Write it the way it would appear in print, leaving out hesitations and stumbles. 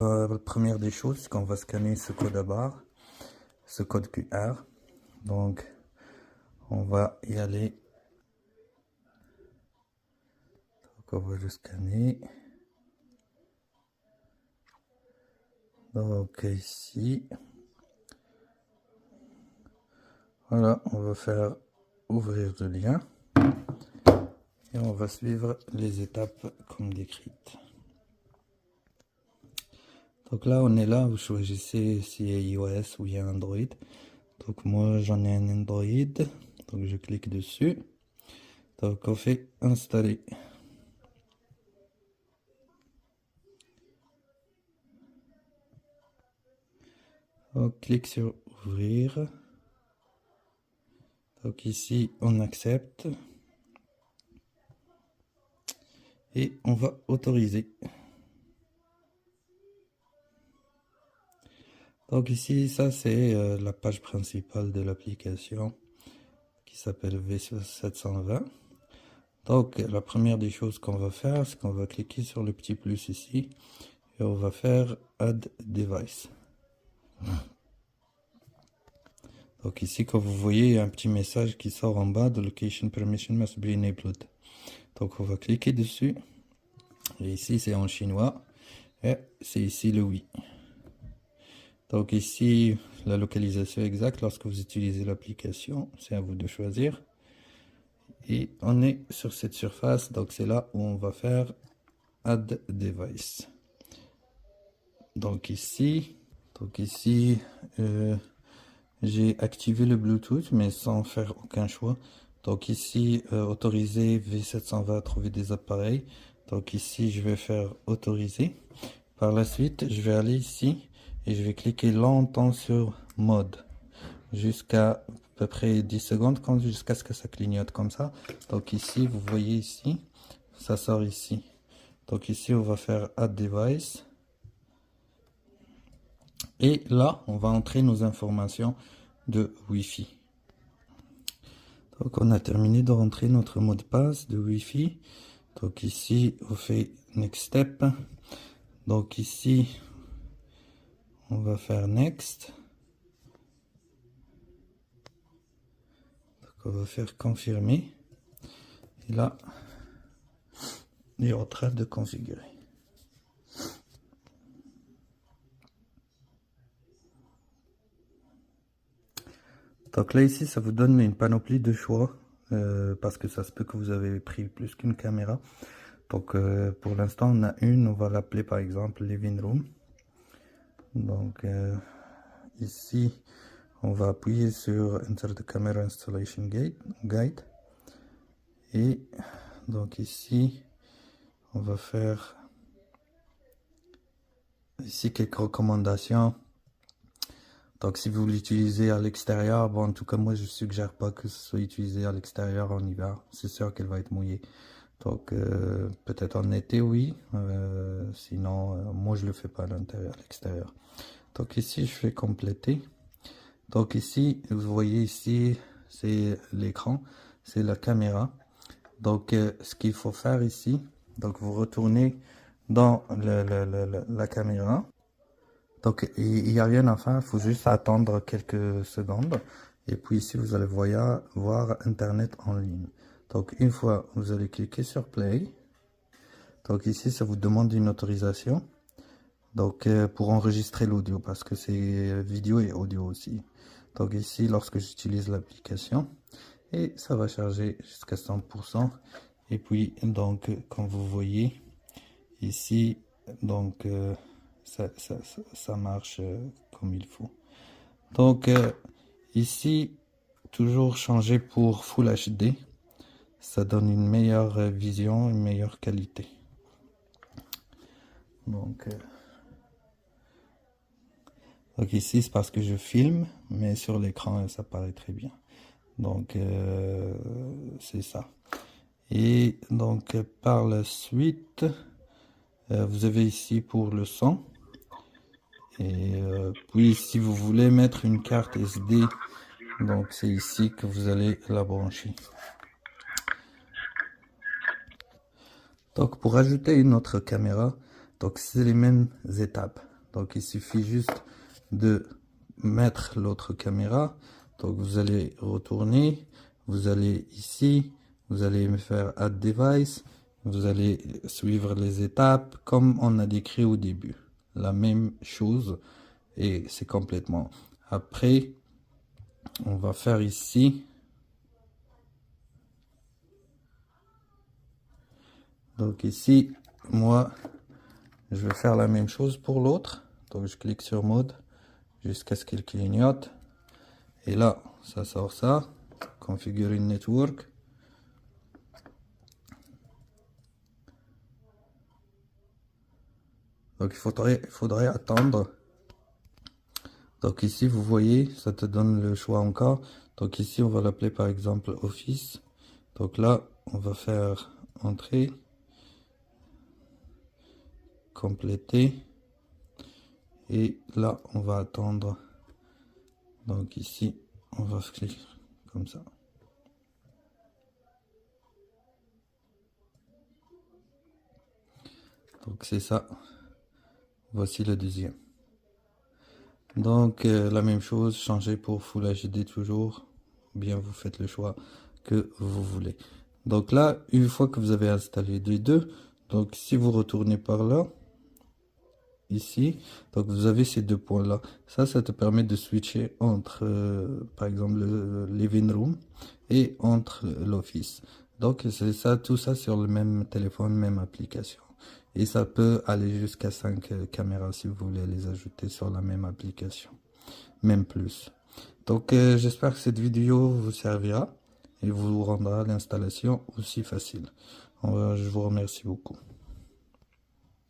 La première des choses, c'est qu'on va scanner ce code à barre, ce code QR. Donc, on va y aller. Donc, on va le scanner. Donc, ici. Voilà, on va faire ouvrir le lien. Et on va suivre les étapes comme décrites. Donc là, on est là, vous choisissez si il y a iOS ou il y a Android. Donc moi, j'en ai un Android. Donc je clique dessus. Donc on fait installer. On clique sur ouvrir. Donc ici, on accepte. Et on va autoriser. Donc ici, ça c'est la page principale de l'application qui s'appelle V720. Donc la première des choses qu'on va faire, c'est qu'on va cliquer sur le petit plus ici et on va faire Add Device. Donc ici, comme vous voyez, il y a un petit message qui sort en bas de Location Permission must be enabled. Donc on va cliquer dessus. Et ici, c'est en chinois. Et c'est ici le oui. Donc ici, la localisation exacte lorsque vous utilisez l'application, c'est à vous de choisir. Et on est sur cette surface, donc c'est là où on va faire Add Device. Donc ici, j'ai activé le Bluetooth, mais sans faire aucun choix. Donc ici, autoriser V720 à trouver des appareils. Donc ici, je vais faire autoriser. Par la suite, je vais aller ici et je vais cliquer longtemps sur mode jusqu'à à peu près 10 secondes, jusqu'à ce que ça clignote comme ça. Donc ici, vous voyez ici, ça sort ici. Donc ici, on va faire Add Device. Et là, on va entrer nos informations de Wi-Fi. Donc on a terminé de rentrer notre mot de passe de Wi-Fi. Donc ici, on fait Next Step. Donc ici, on va faire Next. Donc on va faire Confirmer. Et là, il est en train de configurer. Donc là, ici, ça vous donne une panoplie de choix. Parce que ça se peut que vous avez pris plus qu'une caméra. Donc pour l'instant, on a une. On va l'appeler par exemple Living Room. Donc ici, on va appuyer sur Enter the Camera Installation Guide. Et donc ici, on va faire ici quelques recommandations. Donc si vous l'utilisez à l'extérieur, bon en tout cas moi je suggère pas que ce soit utilisé à l'extérieur en hiver. C'est sûr qu'elle va être mouillée. Donc peut-être en été oui, sinon moi je le fais pas à l'intérieur, à l'extérieur. Donc ici je fais compléter. Donc ici vous voyez ici c'est l'écran, c'est la caméra. Donc ce qu'il faut faire ici, donc vous retournez dans la caméra. Donc il n'y a rien à faire, il faut juste attendre quelques secondes. Et puis ici vous allez voir Internet en ligne. Donc une fois vous allez cliquer sur Play. Donc ici ça vous demande une autorisation. Donc pour enregistrer l'audio parce que c'est vidéo et audio aussi. Donc ici lorsque j'utilise l'application et ça va charger jusqu'à 100%. Et puis donc comme vous voyez ici donc ça marche comme il faut. Donc ici toujours changer pour Full HD, ça donne une meilleure vision, une meilleure qualité. Donc ici c'est parce que je filme, mais sur l'écran ça paraît très bien. Donc c'est ça. Et donc par la suite vous avez ici pour le son. Et puis si vous voulez mettre une carte SD, donc c'est ici que vous allez la brancher. Donc pour ajouter une autre caméra, donc c'est les mêmes étapes. Donc il suffit juste de mettre l'autre caméra. Donc vous allez retourner, vous allez ici, vous allez me faire Add Device, vous allez suivre les étapes comme on a décrit au début. La même chose et c'est complètement. Après, on va faire ici. Donc ici, moi, je vais faire la même chose pour l'autre. Donc je clique sur mode jusqu'à ce qu'il clignote. Et là, ça sort ça. Configurer network. Donc il faudrait attendre. Donc ici, vous voyez, ça te donne le choix encore. Donc ici, on va l'appeler par exemple Office. Donc là, on va faire Entrée, compléter. Et là, on va attendre. Donc ici, on va cliquer comme ça. Donc c'est ça. Voici le deuxième. Donc la même chose, changer pour Full HD toujours. Bien, vous faites le choix que vous voulez. Donc là, une fois que vous avez installé les deux, donc si vous retournez par là, ici, donc vous avez ces deux points là. Ça te permet de switcher entre, par exemple, le living room et entre l'office. Donc c'est ça, tout ça sur le même téléphone, même application. Et ça peut aller jusqu'à 5 caméras si vous voulez les ajouter sur la même application, même plus. Donc j'espère que cette vidéo vous servira et vous rendra l'installation aussi facile. Je vous remercie beaucoup.